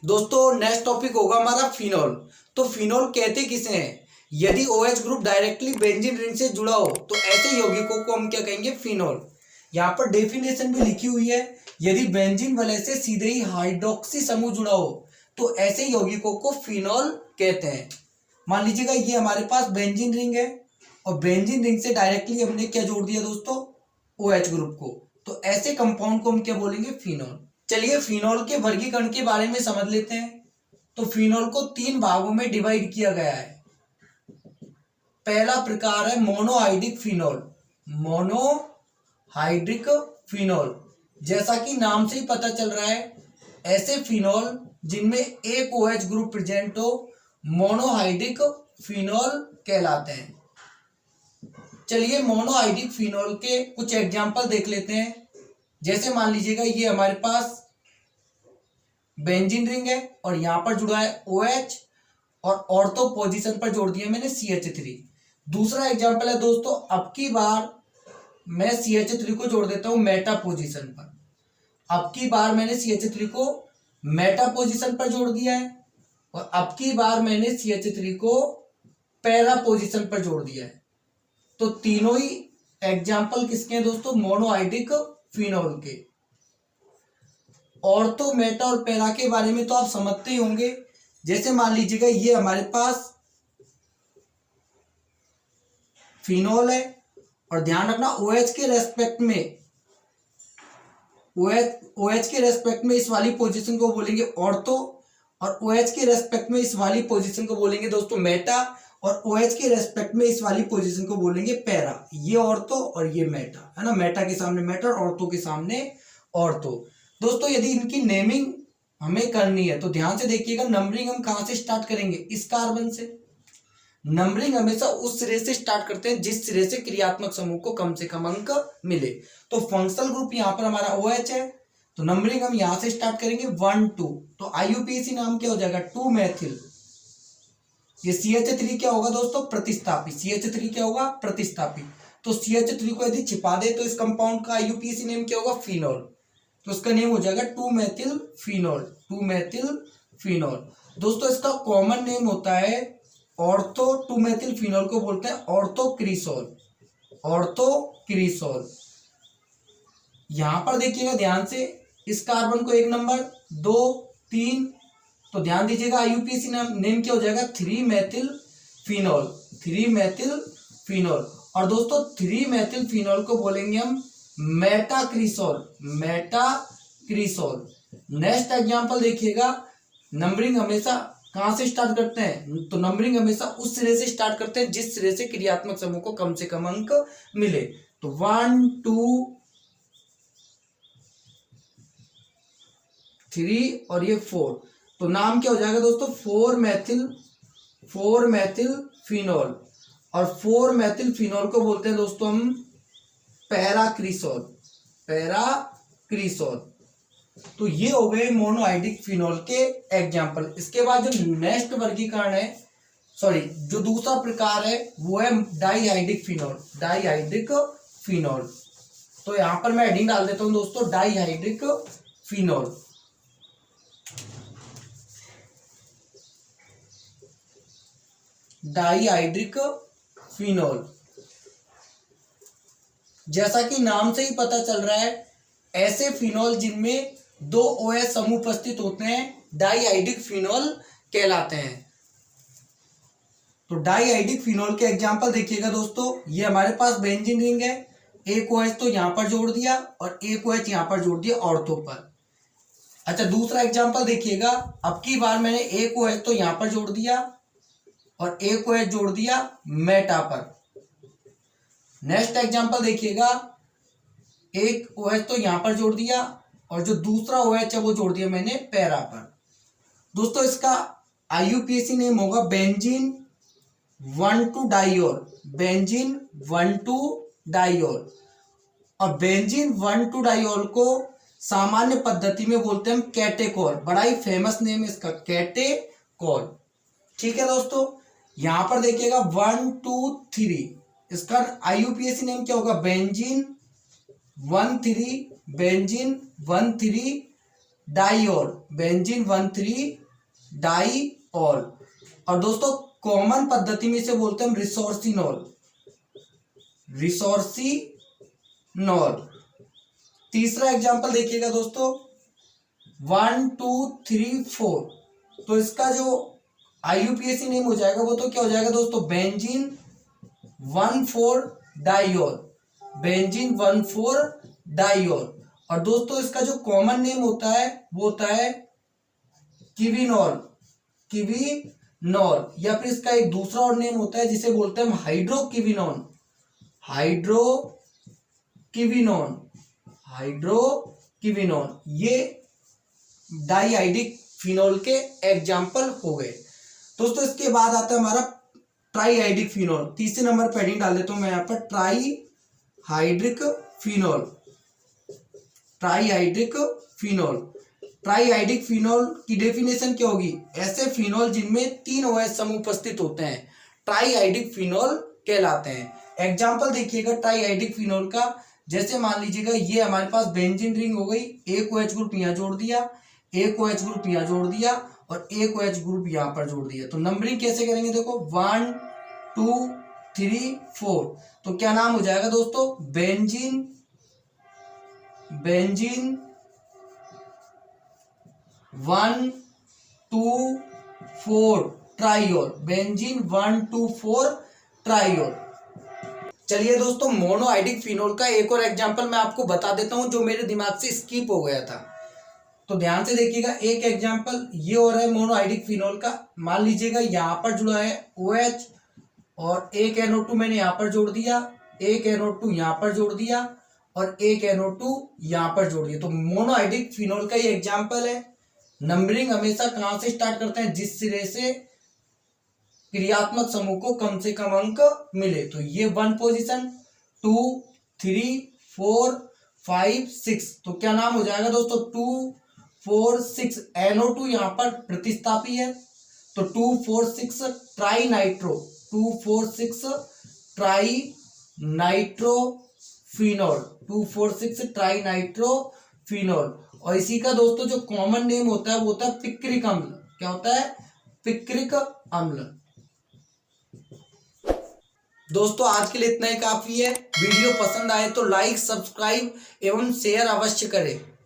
दोस्तों next topic होगा हमारा फिनॉल। तो फिनॉल कहते किसे हैं? यदि OH group directly benzene ring से जुड़ा हो तो ऐसे यौगिकों को हम क्या कहेंगे? फिनॉल। यहाँ पर डेफिनेशन भी लिखी हुई है, यदि बेंजीन वलय से सीधे ही हाइड्रोक्सी समूह जुड़ा हो तो ऐसे यौगिकों को फिनॉल कहते हैं। मान लीजिएगा ये हमारे पास बेंजीन रिंग है और बेंजीन रिंग से डायरेक्टली हमने क्या जोड़ दिया दोस्तों? OH ग्रुप को। तो ऐसे कंपाउंड को हम क्या बोलेंगे? फिनॉल। चलिए फिनॉल के वर्गीकरण के बारे में समझ लेते हैं। तो फिनॉल को 3 भागों में डिवाइड किया गया है। पहला प्रकार है मोनोहाइड्रिक फिनॉल। मोनोहाइड्रिक फिनॉल, जैसा कि नाम से ही पता चल रहा है, ऐसे फिनॉल जिनमें एक OH ग्रुप प्रेजेंट हो मोनोहाइड्रिक फिनॉल कहलाते हैं। चलिए मोनोहाइड्रिक फिनॉल के कुछ एग्जांपल देख लेते हैं। जैसे मान लीजिएगा ये हमारे पास बेंजीन रिंग है और यहां पर जुड़ा है OH और ऑर्थो पोजीशन पर जोड़ दिया मैंने CH3। दूसरा एग्जांपल है दोस्तों, अब की बार मैं CH3 को जोड़ देता हूं मेटा पोजीशन पर। अब की बार मैंने CH3 को मेटा पोजीशन पर जोड़ दिया है और अब की बार मैंने CH3 को पैरा पोजीशन पर जोड़ दिया है। तो तीनों ही एग्जाम्पल किसके हैं दोस्तों? मोनोहाइड्रिक फिनॉल के। ऑर्थो, मेटा और पैरा के बारे में तो आप समझते ही होंगे। जैसे मान लीजिएगा ये हमारे पास फिनॉल है और ध्यान रखना OH के रेस्पेक्ट में, OH के रेस्पेक्ट में इस वाली पोजीशन को बोलेंगे ऑर्थो और OH के रेस्पेक्ट में इस वाली पोजीशन को बोलेंगे दोस्तों मेटा और OH के रेस्पेक्ट में इस वाली पोजीशन को बोलेंगे पैरा। ये ऑर्थो और ये मेटा है ना, मेटा के सामने मेटा और ऑर्थो के सामने ऑर्थो। दोस्तों यदि इनकी नेमिंग हमें करनी है तो ध्यान से देखिएगा, नंबरिंग हम कहां से स्टार्ट करेंगे? इस कार्बन से। नंबरिंग हमेशा उस सिरे से स्टार्ट करते हैं जिस सिरे से क्रियात्मक समूह को कम से कम अंक मिले। तो फंक्शनल ग्रुप यहां पर हमारा OH है, तो नंबरिंग हम यहां से स्टार्ट करेंगे 1 2। तो IUPAC नाम क्या हो जाएगा? 2 मेथिल। ये CH3 क्या होगा दोस्तों? प्रतिस्थापी। CH3 क्या होगा? प्रतिस्थापी। तो CH3 को यदि छिपा दे तो इस कंपाउंड का IUPAC नेम क्या होगा? फिनॉल। तो इसका नेम हो जाएगा 2 मेथिल फिनॉल। 2 methyl phenol. दोस्तों इसका कॉमन नेम होता है ऑर्थो। 2 मेथिल फिनॉल को बोलते हैं ऑर्थोक्रिसोल। ऑर्थोक्रिसोल। यहां पर देखिएगा ध्यान से, इस कार्बन को 1 नंबर 2 3, तो ध्यान दीजिएगा IUPAC नेम क्या हो जाएगा? 3 मेथिल फिनॉल। 3 methyl phenol. और दोस्तों 3 मेथिल फिनॉल को बोलेंगे हम मेटाक्रिसोल। मेटाक्रिसोल। नेक्स्ट एग्जांपल देखिएगा, नंबरिंग हमेशा कहां से स्टार्ट करते हैं? तो नंबरिंग हमेशा उस सिरे से स्टार्ट करते हैं जिस सिरे से क्रियात्मक समूह को कम से कम अंक मिले। तो 1 2 3 और ये 4, तो नाम क्या हो जाएगा दोस्तों? 4 मेथिल फिनॉल। और 4 मेथिल फिनॉल को बोलते हैं दोस्तों हम पैराक्रिसोल। पैराक्रिसोल। तो ये हो गए मोनोहाइड्रिक फिनॉल के एग्जांपल। इसके बाद जो नेक्स्ट वर्गीकरण है, सॉरी जो दूसरा प्रकार है वो है डाईहाइड्रिक फिनॉल। Dihydric phenol. तो यहां पर मैं हेडिंग डाल देता हूं दोस्तों, डाईहाइड्रिक फिनॉल। डाईहाइड्रिक फिनॉल, जैसा कि नाम से ही पता चल रहा है, ऐसे फिनॉल जिनमें 2 OH समूह उपस्थित होते हैं डाईहाइड्रिक फिनॉल कहलाते हैं। तो डाईहाइड्रिक फिनॉल के एग्जांपल देखिएगा दोस्तों, ये हमारे पास बेंजीन रिंग है, एक OH तो यहां पर जोड़ दिया और एक OH यहां पर जोड़ दिया ऑर्थो पर। अच्छा दूसरा एग्जांपल देखिएगा, अब की बार मैंने एक OH तो यहां पर जोड़ दिया और एक OH जोड़ दिया मेटा पर। नेक्स्ट एग्जांपल देखिएगा, एक OH तो यहां पर जोड़ दिया और जो दूसरा OH है वो जोड़ दिया मैंने पैरा पर। दोस्तों इसका IUPAC नेम होगा बेंजीन 1,2 डाइयोल। बेंजीन 1,2 डाइयोल। और बेंजीन 1,2 डाइयोल को सामान्य पद्धति में बोलते हैं हम कैटेकोल। बड़ा ही फेमस नेम है इसका, कैटेकोल। ठीक है दोस्तों, यहां पर देखिएगा 1 2 3, इसका IUPAC नेम क्या होगा? Benzene 1,3। Benzene 1,3 diol, benzene 1,3 diol. और दोस्तों कॉमन पद्धति में इसे बोलते हैं हम रिसोर्सिनॉल, रिसोर्सिनॉल। तीसरा एग्जांपल देखिएगा दोस्तों 1 2 3 4, तो इसका जो IUPAC नेम हो जाएगा वो तो क्या हो जाएगा दोस्तों, बेंजीन 1,4 डाईऑल, बेंजीन 1,4 डाईऑल। और दोस्तों इसका जो कॉमन नेम होता है वो होता है किविनॉल, किविनॉल। या फिर इसका एक दूसरा और नेम होता है जिसे बोलते हैं हम हाइड्रोकिविनॉन, हाइड्रोकिविनॉन, हाइड्रोकिविनॉन। ये डाईआइडिक फिनॉल के एग्जाम्पल हो गए दोस्तों। इसके बाद आता है हमारा ट्राईआइडिक फिनॉल। तीसरे नंबर पर हेडिंग डाल देता हूं मैं यहाँ पर, trihydric phenol, trihydric phenol. Trihydric phenol की डेफिनेशन क्या होगी, ऐसे फिनॉल जिनमें 3 OH समूह उपस्थित होते हैं ट्राईहाइड्रिक फिनॉल कहलाते हैं। एग्जाम्पल देखिएगा ट्राईहाइड्रिक फिनॉल का, जैसे मान लीजिएगा ये हमारे पास बेंजीन रिंग हो गई, एक OH ग्रुप यहाँ जोड़ दिया, एक OH ग्रुप यहाँ जोड़ दिया और एक OH ग्रुप यहाँ पर जोड़ दिया। तो नंबरिंग कैसे करेंगे, देखो 1 2 3 4, तो क्या नाम हो जाएगा दोस्तों, बेंजीन, बेंजीन 1 2 4 ट्राईऑल, बेंजीन 1 2 4 ट्राईऑल। चलिए दोस्तों मोनोहाइड्रिक फिनॉल का एक और एग्जांपल मैं आपको बता देता हूं जो मेरे दिमाग से स्किप हो गया था, तो ध्यान से देखिएगा। एक एग्जांपल ये हो रहा है मोनोहाइड्रिक फिनॉल का। मान लीजिएगा यहाँ पर जुड़ा है OH और एक NO2 मैंने यहाँ पर जोड़ दिया, एक NO2 यहाँ पर जोड़ दिया और एक NO2 यहाँ पर जोड़ दिया। तो मोनोहाइड्रिक फिनॉल का ये एग्जांपल है। नंबरिंग हमेशा कहाँ से स्टार्ट करते हैं, जिस सिरे से क्रियात्मक समूह को कम से कम अंक मिले। तो ये 1 पोजीशन, 2 3 4 5 6, तो क्या नाम हो जाएगा दोस्तों, 2 4 6। NO2 यहाँ पर प्रतिस्थापी है तो 2 4 6 tri nitro, 2 4 6 try nitrophenol, 2 4 6 try nitrophenol. और इसी का दोस्तों जो कॉमन नेम होता है वो होता है पिक्रिक अम्ल। क्या होता है, पिक्रिक अम्ल। दोस्तों आज के लिए इतना ही काफी है। वीडियो पसंद आए तो लाइक, सब्सक्राइब एवं शेयर अवश्य करें।